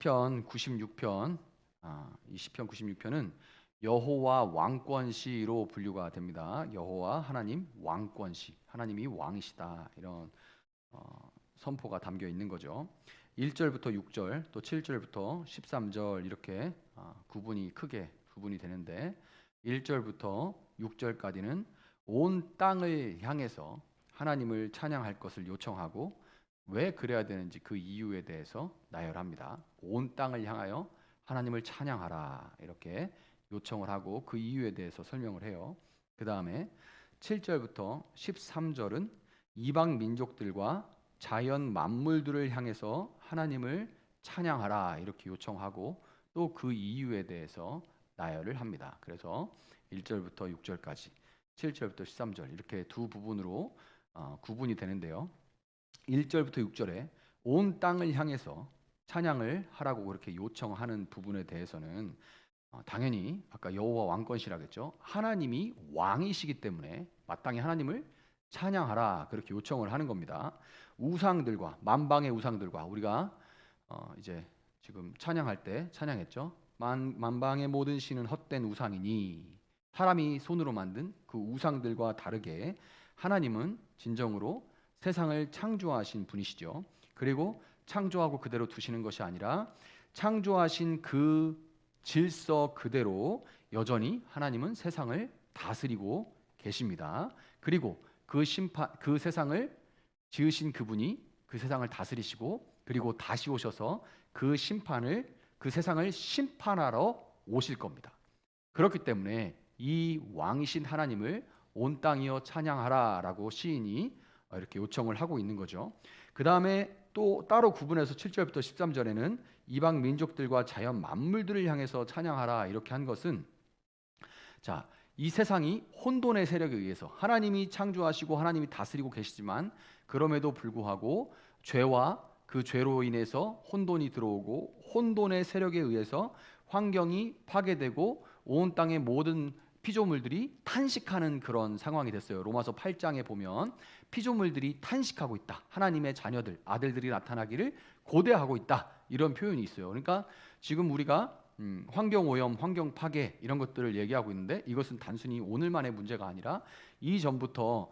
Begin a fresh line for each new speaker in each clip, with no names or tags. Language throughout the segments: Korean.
시편 96편, 이 시편 96편은 여호와 왕권시로 분류가 됩니다. 여호와 하나님 왕권시, 하나님이 왕이시다, 이런 선포가 담겨 있는 거죠. 1절부터 6절, 또 7절부터 13절 이렇게 크게 구분이 되는데, 1절부터 6절까지는 온 땅을 향해서 하나님을 찬양할 것을 요청하고 왜 그래야 되는지 그 이유에 대해서 나열합니다. 온 땅을 향하여 하나님을 찬양하라, 이렇게 요청을 하고 그 이유에 대해서 설명을 해요. 그 다음에 7절부터 13절은 이방 민족들과 자연 만물들을 향해서 하나님을 찬양하라, 이렇게 요청하고 또 그 이유에 대해서 나열을 합니다. 그래서 1절부터 6절까지, 7절부터 13절 이렇게 두 부분으로 구분이 되는데요. 1절부터 6절에 온 땅을 향해서 찬양을 하라고 그렇게 요청하는 부분에 대해서는 당연히 아까 여호와 왕권시라겠죠. 하나님이 왕이시기 때문에 마땅히 하나님을 찬양하라, 그렇게 요청을 하는 겁니다. 우상들과 만방의 우상들과, 우리가 이제 지금 찬양할 때 찬양했죠. 만방의 모든 신은 헛된 우상이니, 사람이 손으로 만든 그 우상들과 다르게 하나님은 진정으로 세상을 창조하신 분이시죠. 그리고 창조하고 그대로 두시는 것이 아니라 창조하신 그 질서 그대로 여전히 하나님은 세상을 다스리고 계십니다. 그리고 그 세상을 지으신 그분이 그 세상을 다스리시고, 그리고 다시 오셔서 그 세상을 심판하러 오실 겁니다. 그렇기 때문에 이 왕이신 하나님을 온 땅이여 찬양하라라고 시인이 이렇게 요청을 하고 있는 거죠. 그 다음에 또 따로 구분해서 7절부터 13절에는 이방 민족들과 자연 만물들을 향해서 찬양하라, 이렇게 한 것은, 이 세상이 혼돈의 세력에 의해서 하나님이 창조하시고 하나님이 다스리고 계시지만, 그럼에도 불구하고 죄와 그 죄로 인해서 혼돈이 들어오고 혼돈의 세력에 의해서 환경이 파괴되고 온 땅의 모든 피조물들이 탄식하는 그런 상황이 됐어요. 로마서 8장에 보면 피조물들이 탄식하고 있다, 하나님의 자녀들, 아들들이 나타나기를 고대하고 있다, 이런 표현이 있어요. 그러니까 지금 우리가 환경오염, 환경 파괴 이런 것들을 얘기하고 있는데, 이것은 단순히 오늘만의 문제가 아니라 이전부터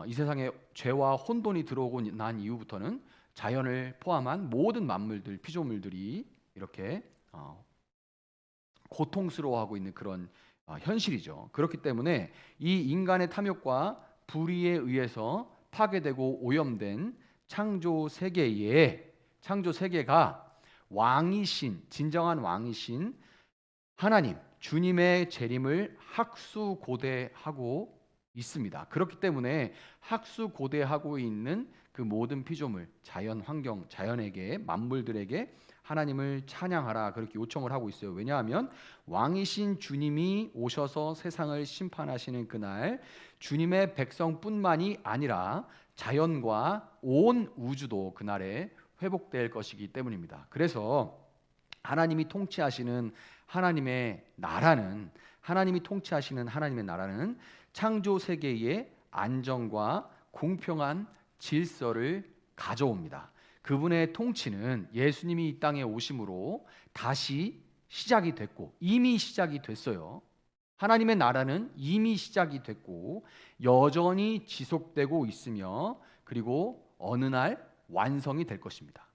이 세상에 죄와 혼돈이 들어오고 난 이후부터는 자연을 포함한 모든 만물들, 피조물들이 이렇게 고통스러워하고 있는 그런 현실이죠. 그렇기 때문에 이 인간의 탐욕과 불의에 의해서 파괴되고 오염된 창조 세계가 왕이신, 진정한 왕이신 하나님, 주님의 재림을 학수고대하고 있습니다. 그렇기 때문에 학수고대하고 있는 그 모든 피조물, 자연 환경, 자연에게, 만물들에게 하나님을 찬양하라, 그렇게 요청을 하고 있어요. 왜냐하면 왕이신 주님이 오셔서 세상을 심판하시는 그날, 주님의 백성뿐만이 아니라 자연과 온 우주도 그날에 회복될 것이기 때문입니다. 그래서 하나님이 통치하시는 하나님의 나라는 창조 세계의 안정과 공평한 질서를 가져옵니다. 그분의 통치는 예수님이 이 땅에 오심으로 다시 시작이 됐고, 이미 시작이 됐어요. 하나님의 나라는 이미 시작이 됐고 여전히 지속되고 있으며, 그리고 어느 날 완성이 될 것입니다.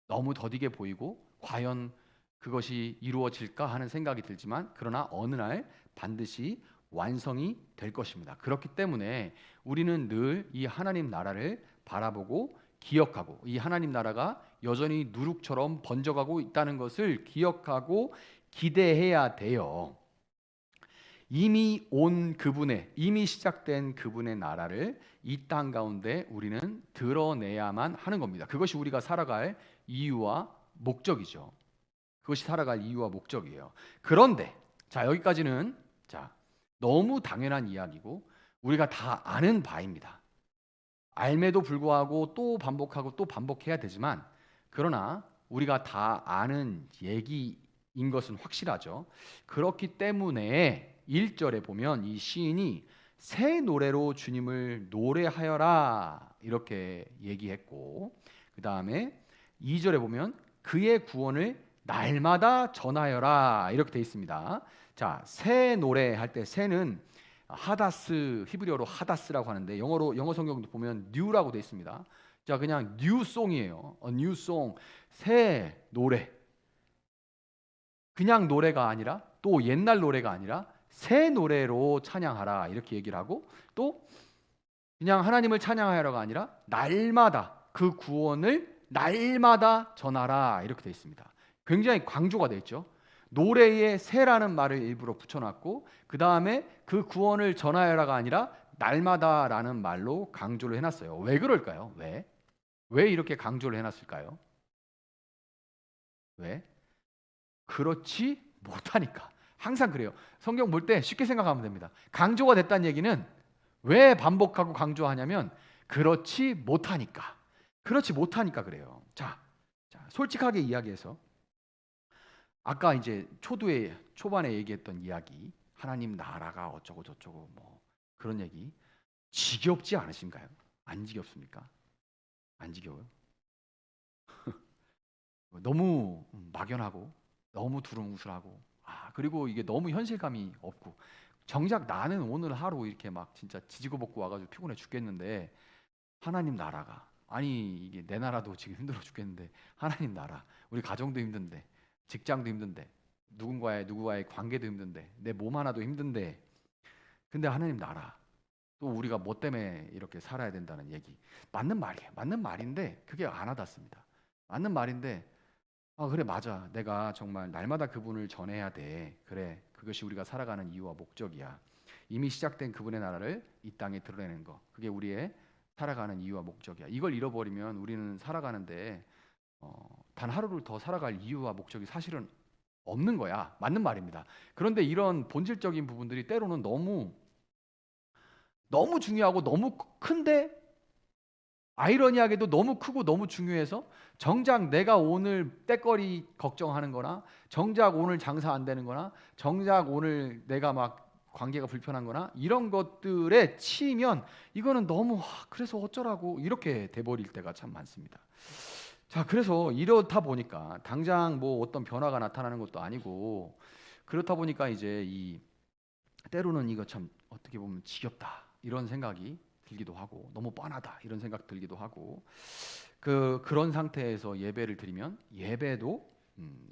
너무 더디게 보이고 과연 그것이 이루어질까 하는 생각이 들지만, 그러나 어느 날 반드시 완성이 될 것입니다. 그렇기 때문에 우리는 늘 이 하나님 나라를 바라보고 기억하고, 이 하나님 나라가 여전히 누룩처럼 번져가고 있다는 것을 기억하고 기대해야 돼요. 이미 시작된 그분의 나라를 이 땅 가운데 우리는 드러내야만 하는 겁니다. 그것이 우리가 살아갈 이유와 목적이죠. 그것이 살아갈 이유와 목적이에요. 그런데 여기까지는 너무 당연한 이야기고 우리가 다 아는 바입니다. 알매도 불구하고 또 반복하고 또 반복해야 되지만, 그러나 우리가 다 아는 얘기인 것은 확실하죠. 그렇기 때문에 1절에 보면 이 시인이 새 노래로 주님을 노래하여라, 이렇게 얘기했고, 그 다음에 2절에 보면 그의 구원을 날마다 전하여라 이렇게 돼 있습니다. 자, 새 노래 할 때 새는 하다스, 히브리어로 하다스라고 하는데 영어 성경도 보면 new라고 돼 있습니다. 자, 그냥 new song이에요. A new song. 새 노래. 그냥 노래가 아니라 또 옛날 노래가 아니라 새 노래로 찬양하라 이렇게 얘기를 하고, 또 그냥 하나님을 찬양하여라가 아니라 날마다 그 구원을 날마다 전하라 이렇게 되어 있습니다. 굉장히 강조가 되어 있죠. 노래에 새라는 말을 일부러 붙여놨고, 그 다음에 그 구원을 전하여라가 아니라 날마다라는 말로 강조를 해놨어요. 왜 그럴까요? 왜 이렇게 강조를 해놨을까요? 왜? 그렇지 못하니까. 항상 그래요. 성경 볼 때 쉽게 생각하면 됩니다. 강조가 됐다는 얘기는 왜 반복하고 강조하냐면 그렇지 못하니까. 그렇지 못하니까 그래요. 자, 솔직하게 이야기해서 아까 이제 초반에 얘기했던 이야기, 하나님 나라가 어쩌고 저쩌고 뭐 그런 얘기 지겹지 않으신가요? 안 지겹습니까? 안 지겨워요? 너무 막연하고 너무 두루뭉술하고, 그리고 이게 너무 현실감이 없고, 정작 나는 오늘 하루 이렇게 막 진짜 지지고 볶고 와가지고 피곤해 죽겠는데 하나님 나라가, 아니 이게 내 나라도 지금 힘들어 죽겠는데 하나님 나라, 우리 가정도 힘든데, 직장도 힘든데, 누구와의 관계도 힘든데, 내 몸 하나도 힘든데, 근데 하나님 나라, 또 우리가 뭐 때문에 이렇게 살아야 된다는 얘기, 맞는 말이에요. 맞는 말인데 그게 안 와닿습니다. 맞는 말인데, 그래 맞아, 내가 정말 날마다 그분을 전해야 돼. 그래, 그것이 우리가 살아가는 이유와 목적이야. 이미 시작된 그분의 나라를 이 땅에 드러내는 거, 그게 우리의 살아가는 이유와 목적이야. 이걸 잃어버리면 우리는 살아가는데 단 하루를 더 살아갈 이유와 목적이 사실은 없는 거야. 맞는 말입니다. 그런데 이런 본질적인 부분들이 때로는 너무 중요하고 너무 큰데, 아이러니하게도 너무 크고 너무 중요해서 정작 내가 오늘 때거리 걱정하는 거나, 정작 오늘 장사 안 되는 거나, 정작 오늘 내가 막 관계가 불편한 거나 이런 것들에 치면 이거는 너무 그래서 어쩌라고 이렇게 돼버릴 때가 참 많습니다. 자, 그래서 이렇다 보니까 당장 뭐 어떤 변화가 나타나는 것도 아니고, 그렇다 보니까 이제 때로는 이거 참 어떻게 보면 지겹다 이런 생각이 들기도 하고, 너무 뻔하다 이런 생각 들기도 하고, 그런 상태에서 예배를 드리면 예배도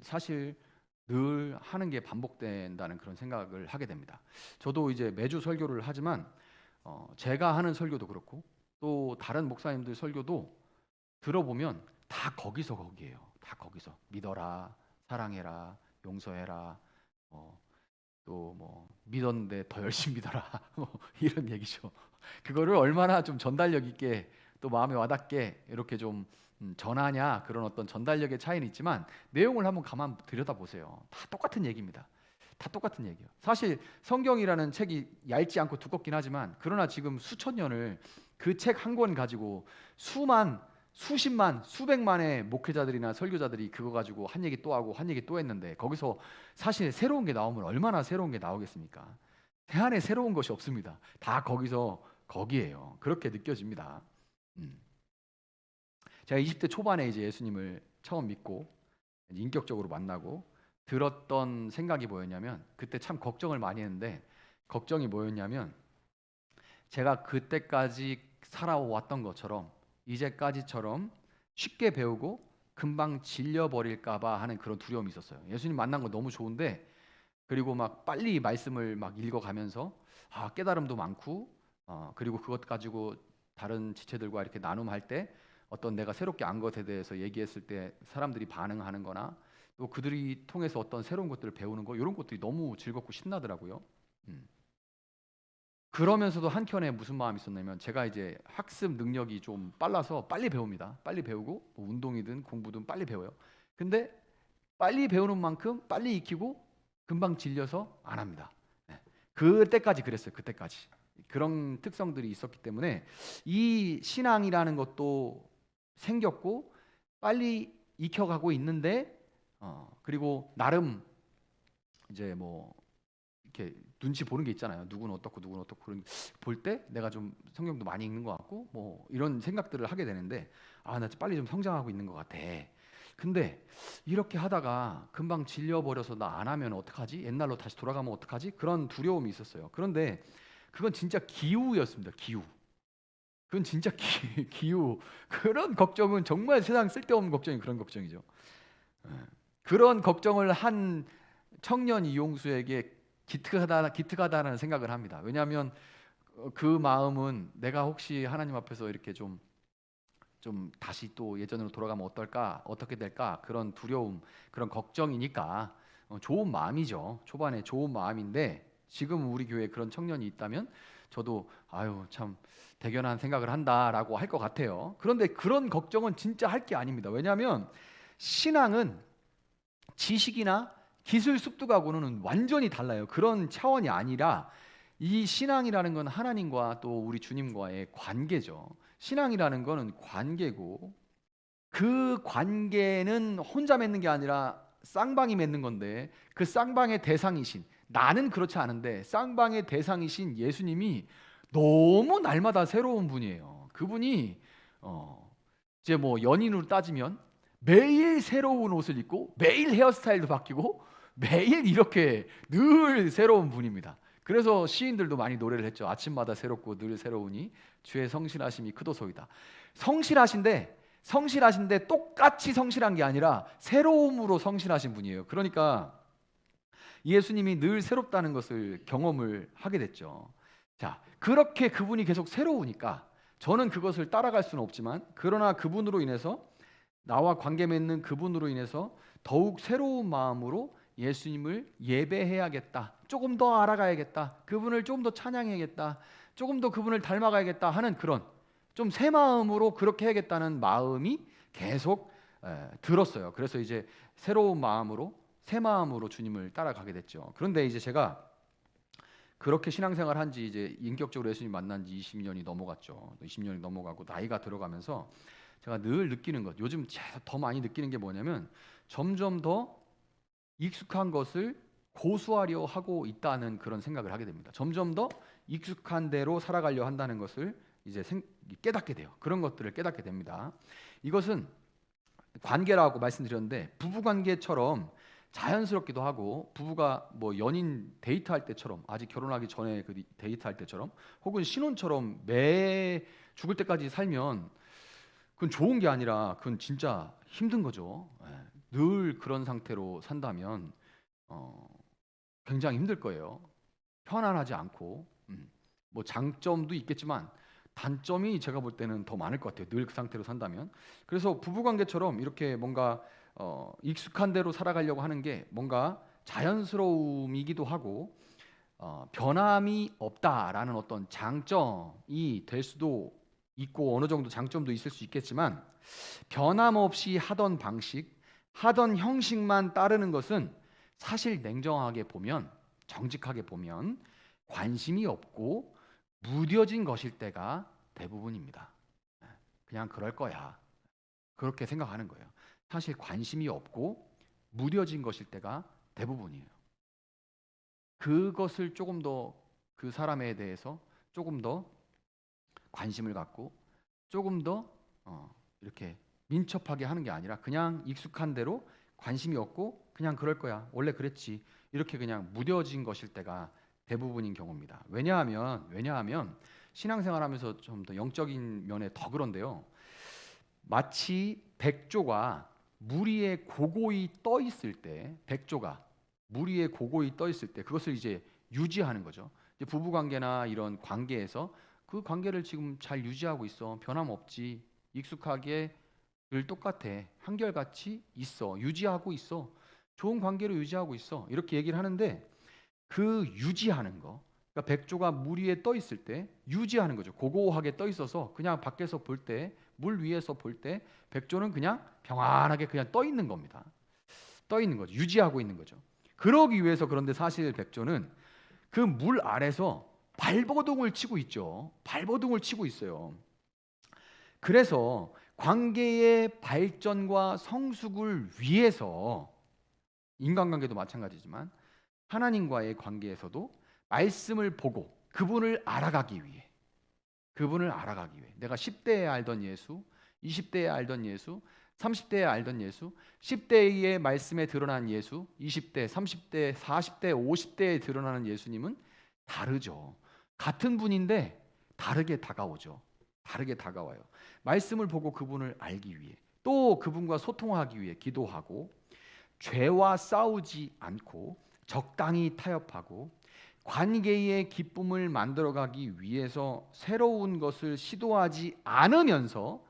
사실 늘 하는 게 반복된다는 그런 생각을 하게 됩니다. 저도 이제 매주 설교를 하지만 제가 하는 설교도 그렇고 또 다른 목사님들 설교도 들어보면 다 거기서 거기에요. 다 거기서 믿어라, 사랑해라, 용서해라, 또 뭐 믿었는데 더 열심히 믿어라 뭐 이런 얘기죠. 그거를 얼마나 좀 전달력 있게 또 마음에 와닿게 이렇게 좀 전하냐, 그런 어떤 전달력의 차이는 있지만 내용을 한번 가만 들여다 보세요. 다 똑같은 얘기입니다. 다 똑같은 얘기예요. 사실 성경이라는 책이 얇지 않고 두껍긴 하지만, 그러나 지금 수천 년을 그 책 한 권 가지고 수십만, 수백만의 목회자들이나 설교자들이 그거 가지고 한 얘기 또 하고 한 얘기 또 했는데, 거기서 사실 새로운 게 나오면 얼마나 새로운 게 나오겠습니까? 대안에 새로운 것이 없습니다. 다 거기에요. 그렇게 느껴집니다. 제가 20대 초반에 이제 예수님을 처음 믿고 인격적으로 만나고 들었던 생각이 뭐였냐면, 그때 참 걱정을 많이 했는데, 걱정이 뭐였냐면 제가 그때까지 살아왔던 것처럼 이제까지처럼 쉽게 배우고 금방 질려버릴까봐 하는 그런 두려움이 있었어요. 예수님 만난 거 너무 좋은데, 그리고 막 빨리 말씀을 막 읽어가면서 깨달음도 많고, 그리고 그것 가지고 다른 지체들과 이렇게 나눔할 때 어떤 내가 새롭게 안 것에 대해서 얘기했을 때 사람들이 반응하는 거나, 또 그들이 통해서 어떤 새로운 것들을 배우는 거, 이런 것들이 너무 즐겁고 신나더라고요. 그러면서도 한켠에 무슨 마음이 있었냐면, 제가 이제 학습 능력이 좀 빨라서 빨리 배웁니다. 빨리 배우고 뭐 운동이든 공부든 빨리 배워요. 근데 빨리 배우는 만큼 빨리 익히고 금방 질려서 안 합니다. 네. 그때까지 그랬어요. 그때까지 그런 특성들이 있었기 때문에 이 신앙이라는 것도 생겼고 빨리 익혀가고 있는데, 그리고 나름 이제 뭐 이렇게 눈치 보는 게 있잖아요. 누구는 어떻고 그런 볼 때 내가 좀 성경도 많이 읽는 것 같고 뭐 이런 생각들을 하게 되는데, 나 빨리 좀 성장하고 있는 것 같아. 근데 이렇게 하다가 금방 질려버려서 나 안 하면 어떡하지? 옛날로 다시 돌아가면 어떡하지? 그런 두려움이 있었어요. 그런데 그건 진짜 기우였습니다. 기우. 그건 진짜 기우. 그런 걱정은 정말 세상 쓸데없는 걱정이 그런 걱정이죠. 예. 그런 걱정을 한 청년 이용수에게 기특하다는 생각을 합니다. 왜냐하면 그 마음은 내가 혹시 하나님 앞에서 이렇게 좀 다시 또 예전으로 돌아가면 어떨까, 어떻게 될까, 그런 두려움, 그런 걱정이니까 좋은 마음이죠. 초반에 좋은 마음인데 지금 우리 교회에 그런 청년이 있다면 저도 아유 참 대견한 생각을 한다라고 할 것 같아요. 그런데 그런 걱정은 진짜 할 게 아닙니다. 왜냐하면 신앙은 지식이나 기술 습득하고는 완전히 달라요. 그런 차원이 아니라 이 신앙이라는 건 하나님과 또 우리 주님과의 관계죠. 신앙이라는 거는 관계고 그 관계는 혼자 맺는 게 아니라 쌍방이 맺는 건데 그 쌍방의 대상이신 나는 그렇지 않은데 쌍방의 대상이신 예수님이 너무 날마다 새로운 분이에요. 그분이 이제 뭐 연인으로 따지면 매일 새로운 옷을 입고 매일 헤어스타일도 바뀌고 매일 이렇게 늘 새로운 분입니다. 그래서 시인들도 많이 노래를 했죠. 아침마다 새롭고 늘 새로우니 주의 성실하심이 크도소이다. 성실하신데 똑같이 성실한 게 아니라 새로움으로 성실하신 분이에요. 그러니까 예수님이 늘 새롭다는 것을 경험을 하게 됐죠. 자, 그렇게 그분이 계속 새로우니까 저는 그것을 따라갈 수는 없지만 그러나 그분으로 인해서 나와 관계 맺는 그분으로 인해서 더욱 새로운 마음으로 예수님을 예배해야겠다. 조금 더 알아가야겠다. 그분을 조금 더 찬양해야겠다. 조금 더 그분을 닮아가야겠다 하는 그런 좀 새 마음으로 그렇게 해야겠다는 마음이 계속 들었어요. 그래서 이제 새로운 마음으로 새 마음으로 주님을 따라가게 됐죠. 그런데 이제 제가 그렇게 신앙생활 한지 이제 인격적으로 예수님 만난 지 20년이 넘어갔죠. 20년이 넘어가고 나이가 들어가면서 제가 늘 느끼는 것, 요즘 더 많이 느끼는 게 뭐냐면 점점 더 익숙한 것을 고수하려 하고 있다는 그런 생각을 하게 됩니다. 점점 더 익숙한 대로 살아가려 한다는 것을 이제 깨닫게 돼요. 그런 것들을 깨닫게 됩니다. 이것은 관계라고 말씀드렸는데 부부 관계처럼 자연스럽기도 하고 부부가 뭐 연인 데이트할 때처럼 아직 결혼하기 전에 그 데이트할 때처럼 혹은 신혼처럼 매 죽을 때까지 살면 그건 좋은 게 아니라 그건 진짜 힘든 거죠. 늘 그런 상태로 산다면 굉장히 힘들 거예요. 편안하지 않고 뭐 장점도 있겠지만 단점이 제가 볼 때는 더 많을 것 같아요. 늘 그 상태로 산다면. 그래서 부부관계처럼 이렇게 뭔가 익숙한 대로 살아가려고 하는 게 뭔가 자연스러움이기도 하고 변함이 없다라는 어떤 장점이 될 수도 있고 어느 정도 장점도 있을 수 있겠지만 변함없이 하던 방식, 하던 형식만 따르는 것은 사실 냉정하게 보면 정직하게 보면 관심이 없고 무뎌진 것일 때가 대부분입니다. 그냥 그럴 거야. 그렇게 생각하는 거예요. 사실 관심이 없고 무뎌진 것일 때가 대부분이에요. 그것을 조금 더 그 사람에 대해서 조금 더 관심을 갖고 조금 더 이렇게 민첩하게 하는 게 아니라 그냥 익숙한 대로 관심이 없고 그냥 그럴 거야. 원래 그랬지. 이렇게 그냥 무뎌진 것일 때가 대부분인 경우입니다. 왜냐하면 신앙생활하면서 좀 더 영적인 면에 더 그런데요. 마치 백조가 물 위에 고고히 떠 있을 때, 백조가 물 위에 고고히 떠 있을 때 그것을 이제 유지하는 거죠. 이제 부부 관계나 이런 관계에서 그 관계를 지금 잘 유지하고 있어. 변함없지. 익숙하게 늘 똑같아. 한결같이 있어. 유지하고 있어. 좋은 관계로 유지하고 있어. 이렇게 얘기를 하는데 그 유지하는 거. 그러니까 백조가 물 위에 떠 있을 때 유지하는 거죠. 고고하게 떠 있어서 그냥 밖에서 볼 때, 물 위에서 볼 때 백조는 그냥 평안하게 그냥 떠 있는 겁니다. 떠 있는 거죠. 유지하고 있는 거죠. 그러기 위해서 그런데 사실 백조는 그 물 아래서 발버둥을 치고 있죠. 발버둥을 치고 있어요. 그래서 관계의 발전과 성숙을 위해서 인간관계도 마찬가지지만 하나님과의 관계에서도 말씀을 보고 그분을 알아가기 위해 내가 10대에 알던 예수, 20대에 알던 예수, 30대에 알던 예수, 10대의 말씀에 드러난 예수, 20대, 30대, 40대, 50대에 드러나는 예수님은 다르죠. 같은 분인데 다르게 다가오죠. 다르게 다가와요. 말씀을 보고 그분을 알기 위해, 또 그분과 소통하기 위해 기도하고, 죄와 싸우지 않고 적당히 타협하고 관계의 기쁨을 만들어가기 위해서 새로운 것을 시도하지 않으면서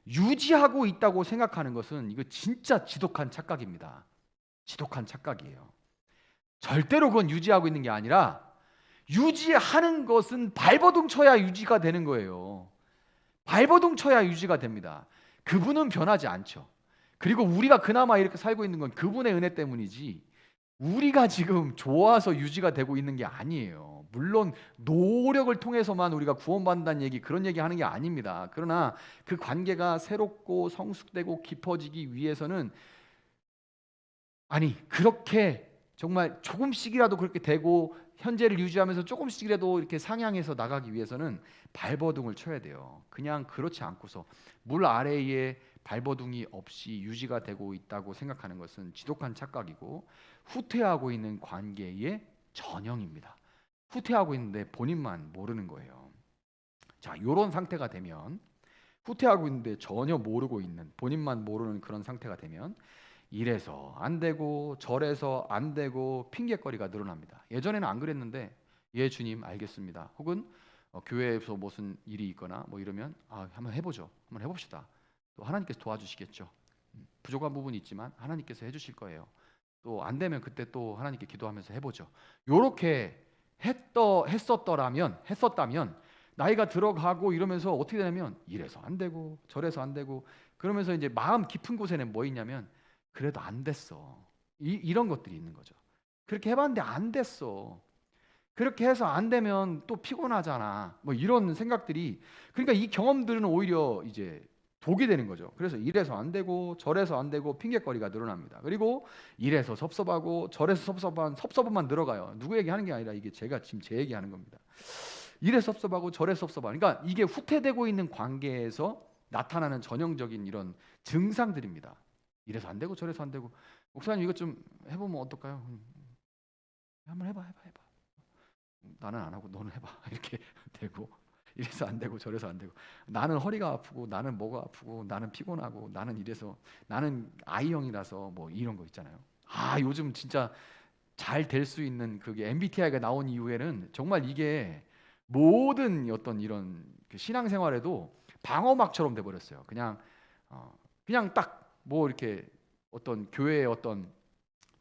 유지하고 있다고 생각하는 것은 이거 진짜 지독한 착각입니다. 지독한 착각이에요. 절대로 그건 유지하고 있는 게 아니라, 유지하는 것은 발버둥 쳐야 유지가 되는 거예요. 발버둥 쳐야 유지가 됩니다. 그분은 변하지 않죠. 그리고 우리가 그나마 이렇게 살고 있는 건 그분의 은혜 때문이지, 우리가 지금 좋아서 유지가 되고 있는 게 아니에요. 물론 노력을 통해서만 우리가 구원받는다는 얘기, 그런 얘기 하는 게 아닙니다. 그러나 그 관계가 새롭고 성숙되고 깊어지기 위해서는, 아니 그렇게 정말 조금씩이라도 그렇게 되고 현재를 유지하면서 조금씩이라도 이렇게 상향해서 나가기 위해서는 발버둥을 쳐야 돼요. 그냥 그렇지 않고서 물 아래에 발버둥이 없이 유지가 되고 있다고 생각하는 것은 지독한 착각이고 후퇴하고 있는 관계의 전형입니다. 후퇴하고 있는데 본인만 모르는 거예요. 자, 이런 상태가 되면, 후퇴하고 있는데 전혀 모르고 있는, 본인만 모르는 그런 상태가 되면 이래서 안 되고 저래서 안 되고 핑계거리가 늘어납니다. 예전에는 안 그랬는데, 예 주님 알겠습니다. 혹은 교회에서 무슨 일이 있거나 뭐 이러면 한번 해보죠. 한번 해봅시다. 또 하나님께서 도와주시겠죠. 부족한 부분이 있지만 하나님께서 해주실 거예요. 또 안 되면 그때 또 하나님께 기도하면서 해보죠. 요렇게 했었다면 나이가 들어가고 이러면서 어떻게 되냐면, 이래서 안 되고 저래서 안 되고, 그러면서 이제 마음 깊은 곳에는 뭐 있냐면, 그래도 안 됐어. 이런 것들이 있는 거죠. 그렇게 해봤는데 안 됐어. 그렇게 해서 안 되면 또 피곤하잖아. 뭐 이런 생각들이, 그러니까 이 경험들은 오히려 이제 독이 되는 거죠. 그래서 이래서 안 되고 저래서 안 되고 핑계거리가 늘어납니다. 그리고 이래서 섭섭하고 저래서 섭섭함만 늘어가요. 누구 얘기하는 게 아니라 이게 제가 지금 제 얘기하는 겁니다. 이래서 섭섭하고 저래서 섭섭하고, 그러니까 이게 후퇴되고 있는 관계에서 나타나는 전형적인 이런 증상들입니다. 이래서 안 되고 저래서 안 되고, 목사님 이것 좀 해보면 어떨까요? 한번 해봐. 나는 안 하고 너는 해봐. 이렇게 되고, 이래서 안 되고 저래서 안 되고, 나는 허리가 아프고 나는 뭐가 아프고 나는 피곤하고 나는 이래서, 나는 I형이라서 뭐 이런 거 있잖아요. 요즘 진짜 잘 될 수 있는 그게 MBTI가 나온 이후에는 정말 이게 모든 어떤 이런 그 신앙생활에도 방어막처럼 돼 버렸어요. 그냥 딱 뭐 이렇게 어떤 교회의 어떤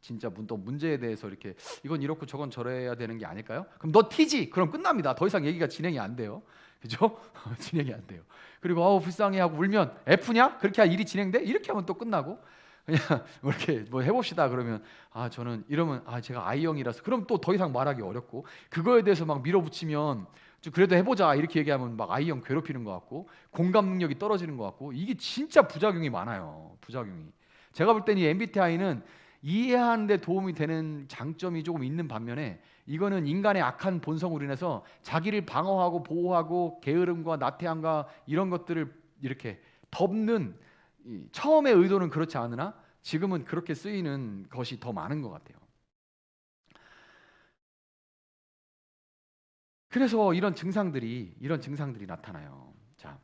진짜 또 문제에 대해서 이렇게, 이건 이렇고 저건 저래야 되는 게 아닐까요? 그럼 너 T지? 그럼 끝납니다. 더 이상 얘기가 진행이 안 돼요. 그죠? 진행이 안 돼요. 그리고 불쌍해 하고 울면 F냐? 그렇게 일이 진행돼? 이렇게 하면 또 끝나고, 그냥 뭐 이렇게 뭐 해봅시다 그러면, 저는 이러면 제가 I형이라서, 그럼 또 더 이상 말하기 어렵고, 그거에 대해서 막 밀어붙이면 좀 그래도 해보자 이렇게 얘기하면 막 I형 괴롭히는 것 같고, 공감 능력이 떨어지는 것 같고, 이게 진짜 부작용이 많아요. 부작용이. 제가 볼 때는 이 MBTI는 이해하는 데 도움이 되는 장점이 조금 있는 반면에, 이거는 인간의 악한 본성으로 인해서 자기를 방어하고 보호하고 게으름과 나태함과 이런 것들을 이렇게 덮는, 처음의 의도는 그렇지 않으나 지금은 그렇게 쓰이는 것이 더 많은 것 같아요. 그래서 이런 증상들이 나타나요. 자,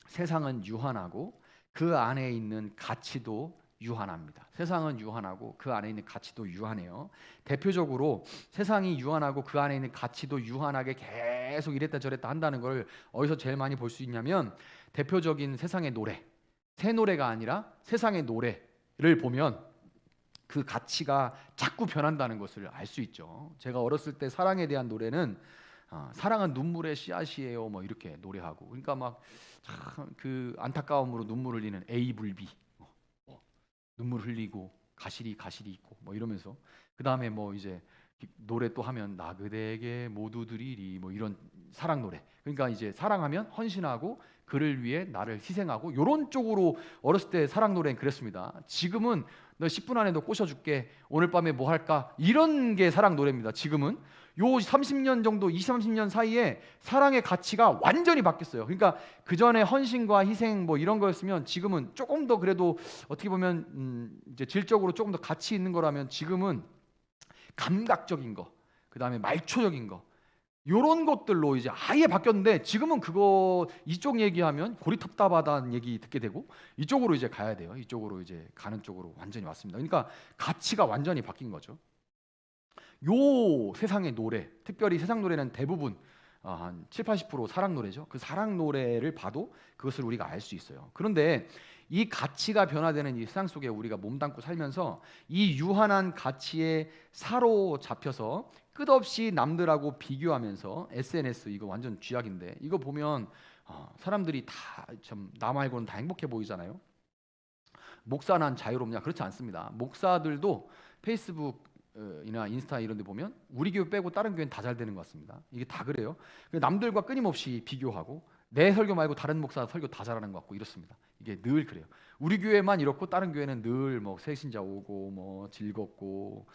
세상은 유한하고 그 안에 있는 가치도 유한합니다. 세상은 유한하고 그 안에 있는 가치도 유한해요. 대표적으로 세상이 유한하고 그 안에 있는 가치도 유한하게 계속 이랬다 저랬다 한다는 걸 어디서 제일 많이 볼 수 있냐면, 대표적인 세상의 노래, 새 노래가 아니라 세상의 노래를 보면 그 가치가 자꾸 변한다는 것을 알 수 있죠. 제가 어렸을 때 사랑에 대한 노래는 사랑은 눈물의 씨앗이에요 뭐 이렇게 노래하고, 그러니까 막 그 안타까움으로 눈물 흘리는 에이블비, 눈물 흘리고 가시리 있고 뭐 이러면서, 그 다음에 뭐 이제 노래 또 하면 나 그대에게 모두 드리리 뭐 이런 사랑 노래, 그러니까 이제 사랑하면 헌신하고 그를 위해 나를 희생하고, 요런 쪽으로 어렸을 때 사랑 노래는 그랬습니다. 지금은 너 10분 안에 너 꼬셔줄게, 오늘 밤에 뭐 할까, 이런 게 사랑 노래입니다. 지금은 요 30년 정도, 20, 30년 사이에 사랑의 가치가 완전히 바뀌었어요. 그러니까 그 전에 헌신과 희생 뭐 이런 거였으면 지금은 조금 더 그래도 어떻게 보면 이제 질적으로 조금 더 가치 있는 거라면 지금은 감각적인 거, 그 다음에 말초적인 거, 요런 것들로 이제 아예 바뀌었는데 지금은 그거 이쪽 얘기하면 고리톱답하다는 얘기 듣게 되고 이쪽으로 이제 가야 돼요. 이쪽으로 이제 가는 쪽으로 완전히 왔습니다. 그러니까 가치가 완전히 바뀐 거죠. 요 세상의 노래, 특별히 세상 노래는 대부분 한 7, 80% 사랑 노래죠. 그 사랑 노래를 봐도 그것을 우리가 알 수 있어요. 그런데 이 가치가 변화되는 이 세상 속에 우리가 몸담고 살면서 이 유한한 가치에 사로잡혀서 끝없이 남들하고 비교하면서 SNS 이거 완전 쥐약인데 이거 보면 사람들이 다 참 나 말고는 다 행복해 보이잖아요. 목사는 자유롭냐? 그렇지 않습니다. 목사들도 페이스북 이나 인스타 이런 데 보면 우리 교회 빼고 다른 교회는 다 잘 되는 것 같습니다. 이게 다 그래요. 남들과 끊임없이 비교하고 내 설교 말고 다른 목사 설교 다 잘하는 것 같고 이렇습니다. 이게 늘 그래요. 우리 교회만 이렇고 다른 교회는 늘 뭐 새신자 오고 뭐 즐겁고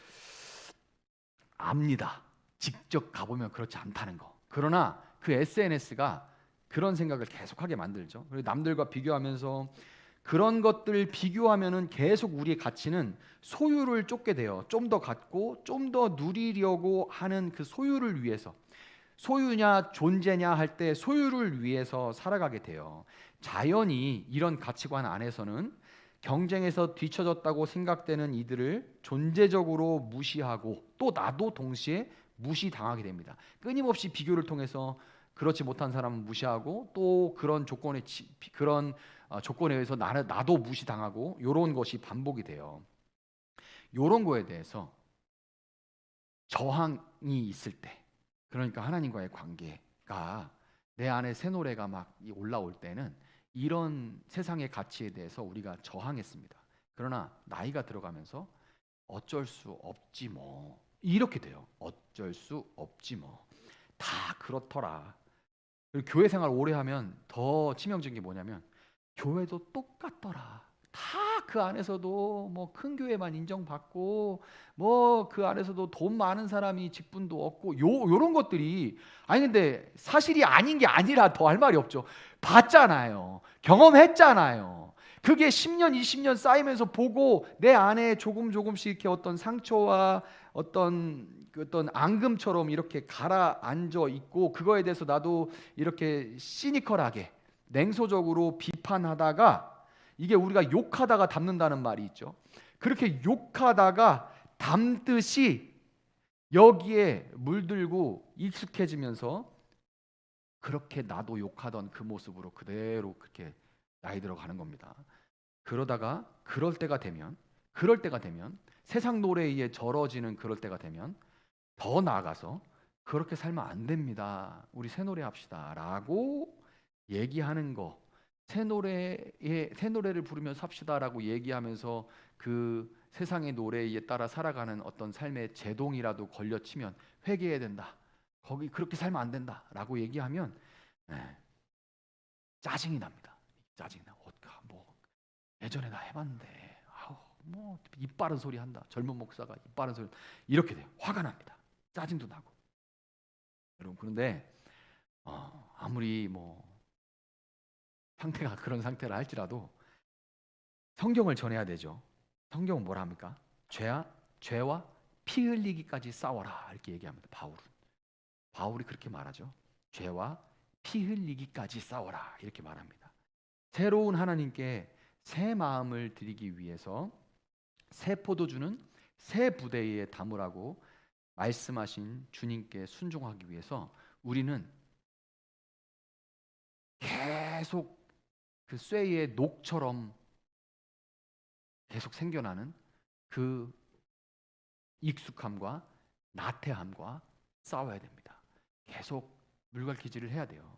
압니다. 직접 가보면 그렇지 않다는 거. 그러나 그 SNS가 그런 생각을 계속하게 만들죠. 그리고 남들과 비교하면서 그런 것들 비교하면은 계속 우리의 가치는 소유를 쫓게 돼요. 좀 더 갖고 좀 더 누리려고 하는 그 소유를 위해서, 소유냐 존재냐 할 때 소유를 위해서 살아가게 돼요. 자연히 이런 가치관 안에서는 경쟁에서 뒤처졌다고 생각되는 이들을 존재적으로 무시하고 또 나도 동시에 무시당하게 됩니다. 끊임없이 비교를 통해서 그렇지 못한 사람은 무시하고 또 그런 조건에 의해서 나도 무시당하고 이런 것이 반복이 돼요. 이런 거에 대해서 저항이 있을 때, 그러니까 하나님과의 관계가 내 안에 새 노래가 막 올라올 때는 이런 세상의 가치에 대해서 우리가 저항했습니다. 그러나 나이가 들어가면서 어쩔 수 없지 뭐 이렇게 돼요. 어쩔 수 없지 뭐 다 그렇더라. 그리고 교회 생활 오래 하면 더 치명적인 게 뭐냐면 교회도 똑같더라. 다 그 안에서도 뭐 큰 교회만 인정받고 뭐 그 안에서도 돈 많은 사람이 직분도 얻고 요런 것들이 아니 근데 사실이 아닌 게 아니라 더 할 말이 없죠. 봤잖아요. 경험했잖아요. 그게 10년, 20년 쌓이면서 보고 내 안에 조금씩 이렇게 어떤 상처와 어떤 앙금처럼 이렇게 가라앉아 있고 그거에 대해서 나도 이렇게 시니컬하게 냉소적으로 비판하다가 이게 우리가 욕하다가 담는다는 말이 있죠. 그렇게 욕하다가 담듯이 여기에 물들고 익숙해지면서 그렇게 나도 욕하던 그 모습으로 그대로 그렇게 나이 들어가는 겁니다. 그러다가 그럴 때가 되면 세상 노래에 절어지는 그럴 때가 되면 더 나아가서 그렇게 살면 안 됩니다. 우리 새 노래 합시다 라고 얘기하는 거, 새 노래를 부르면서 삽시다라고 얘기하면서 그 세상의 노래에 따라 살아가는 어떤 삶의 제동이라도 걸려치면 회개해야 된다. 거기 그렇게 살면 안 된다라고 얘기하면 짜증이 납니다. 짜증이 나. 뭐 예전에 나 해봤는데 뭐 입 바른 소리 한다. 젊은 목사가 입 바른 소리 이렇게 돼요. 화가 납니다. 짜증도 나고. 여러분 그런데 아무리 뭐 상태가 그런 상태라 할지라도 성경을 전해야 되죠. 성경은 뭐라 합니까? 죄와 피 흘리기까지 싸워라 이렇게 얘기합니다. 바울이 그렇게 말하죠. 죄와 피 흘리기까지 싸워라 이렇게 말합니다. 새로운 하나님께 새 마음을 드리기 위해서 새 포도주는 새 부대에 담으라고 말씀하신 주님께 순종하기 위해서 우리는 계속 그 쇠의 녹처럼 계속 생겨나는 그 익숙함과 나태함과 싸워야 됩니다. 계속 물갈퀴질을 해야 돼요.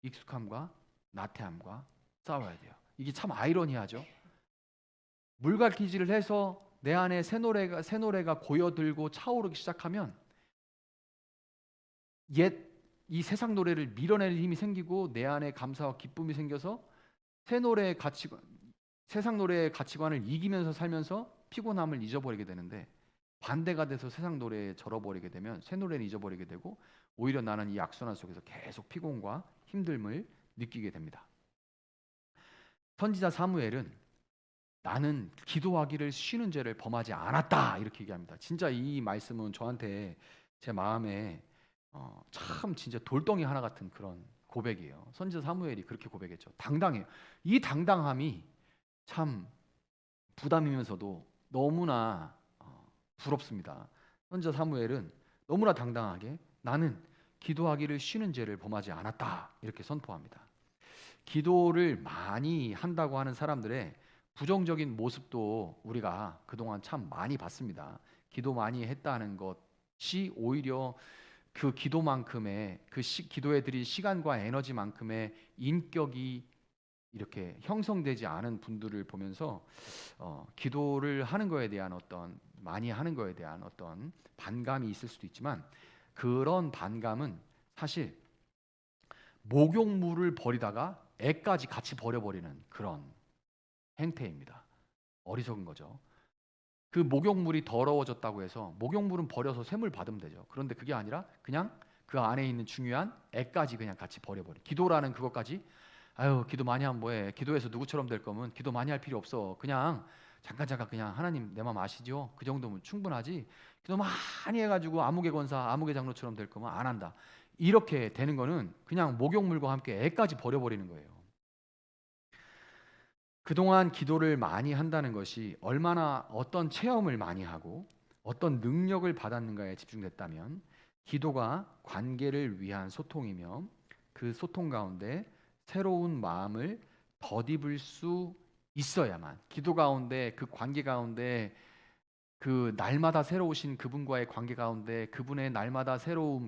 익숙함과 나태함과 싸워야 돼요. 이게 참 아이러니하죠. 물갈퀴질을 해서 내 안에 새 노래가 고여들고 차오르기 시작하면 이 세상 노래를 밀어낼 힘이 생기고 내 안에 감사와 기쁨이 생겨서 세상 노래의 가치관을 이기면서 살면서 피곤함을 잊어버리게 되는데 반대가 돼서 세상 노래에 절어버리게 되면 새 노래는 잊어버리게 되고 오히려 나는 이 악순환 속에서 계속 피곤과 힘듦을 느끼게 됩니다. 선지자 사무엘은 나는 기도하기를 쉬는 죄를 범하지 않았다 이렇게 얘기합니다. 진짜 이 말씀은 저한테 제 마음에 참 진짜 돌덩이 하나 같은 그런 고백이에요. 선지자 사무엘이 그렇게 고백했죠. 당당해요. 이 당당함이 참 부담이면서도 너무나 부럽습니다. 선지자 사무엘은 너무나 당당하게 나는 기도하기를 쉬는 죄를 범하지 않았다 이렇게 선포합니다. 기도를 많이 한다고 하는 사람들의 부정적인 모습도 우리가 그동안 참 많이 봤습니다. 기도 많이 했다는 것이 오히려 그 기도만큼의 기도에 드릴 시간과 에너지만큼의 인격이 이렇게 형성되지 않은 분들을 보면서 기도를 하는 거에 대한 많이 하는 거에 대한 어떤 반감이 있을 수도 있지만 그런 반감은 사실 목욕물을 버리다가 애까지 같이 버려버리는 그런 행태입니다. 어리석은 거죠. 그 목욕물이 더러워졌다고 해서 목욕물은 버려서 샘물 받으면 되죠. 그런데 그게 아니라 그냥 그 안에 있는 중요한 애까지 그냥 같이 버려버려. 기도라는 그것까지 아유 기도 많이 하면 뭐해. 기도해서 누구처럼 될 거면 기도 많이 할 필요 없어. 그냥 잠깐 그냥 하나님 내 마음 아시죠? 그 정도면 충분하지. 기도 많이 해가지고 아무개 권사 아무개 장로처럼 될 거면 안 한다. 이렇게 되는 거는 그냥 목욕물과 함께 애까지 버려버리는 거예요. 그동안 기도를 많이 한다는 것이 얼마나 어떤 체험을 많이 하고 어떤 능력을 받았는가에 집중됐다면 기도가 관계를 위한 소통이며 그 소통 가운데 새로운 마음을 덧입을 수 있어야만 기도 가운데 그 관계 가운데 그 날마다 새로우신 그분과의 관계 가운데 그분의 날마다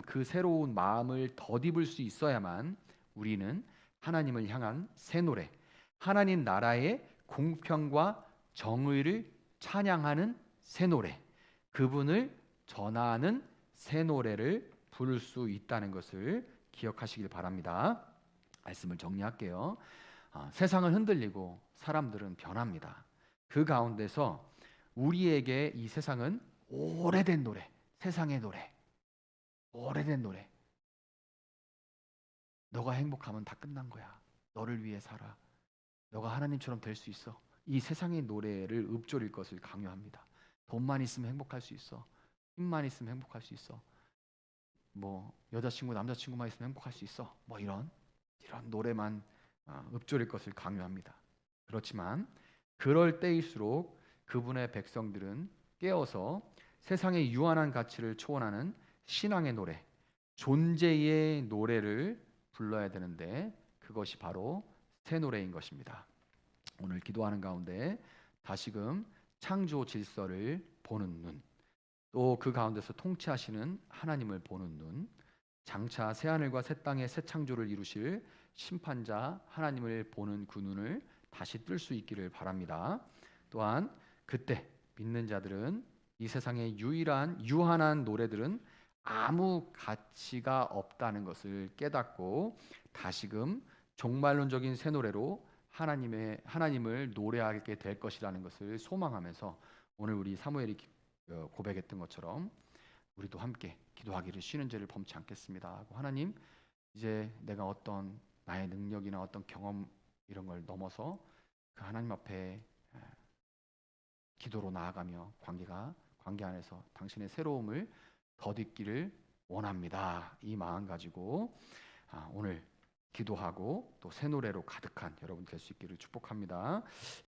그 새로운 마음을 덧입을 수 있어야만 우리는 하나님을 향한 새 노래 하나님 나라의 공평과 정의를 찬양하는 새 노래, 그분을 전하는 새 노래를 부를 수 있다는 것을 기억하시길 바랍니다. 말씀을 정리할게요. 세상은 흔들리고 사람들은 변합니다. 그 가운데서 우리에게 이 세상은 오래된 노래, 세상의 노래, 오래된 노래. 너가 행복하면 다 끝난 거야. 너를 위해 살아. 너가 하나님처럼 될 수 있어. 이 세상의 노래를 읊조릴 것을 강요합니다. 돈만 있으면 행복할 수 있어. 힘만 있으면 행복할 수 있어. 뭐 여자친구 남자친구만 있으면 행복할 수 있어. 뭐 이런 노래만 읊조릴 것을 강요합니다. 그렇지만 그럴 때일수록 그분의 백성들은 깨어서 세상의 유한한 가치를 초월하는 신앙의 노래, 존재의 노래를 불러야 되는데 그것이 바로 새 노래인 것입니다. 오늘 기도하는 가운데 다시금 창조 질서를 보는 눈, 또 그 가운데서 통치하시는 하나님을 보는 눈, 장차 새 하늘과 새 땅의 새 창조를 이루실 심판자 하나님을 보는 그 눈을 다시 뜰 수 있기를 바랍니다. 또한 그때 믿는 자들은 이 세상의 유한한 노래들은 아무 가치가 없다는 것을 깨닫고 다시금 종말론적인 새 노래로 하나님을 노래하게 될 것이라는 것을 소망하면서 오늘 우리 사무엘이 고백했던 것처럼 우리도 함께 기도하기를 쉬는 죄를 범치 않겠습니다 하고 하나님 이제 내가 어떤 나의 능력이나 어떤 경험 이런 걸 넘어서 그 하나님 앞에 기도로 나아가며 관계 안에서 당신의 새로움을 덧입기를 원합니다. 이 마음 가지고 오늘 기도하고 또 새 노래로 가득한 여러분 될 수 있기를 축복합니다.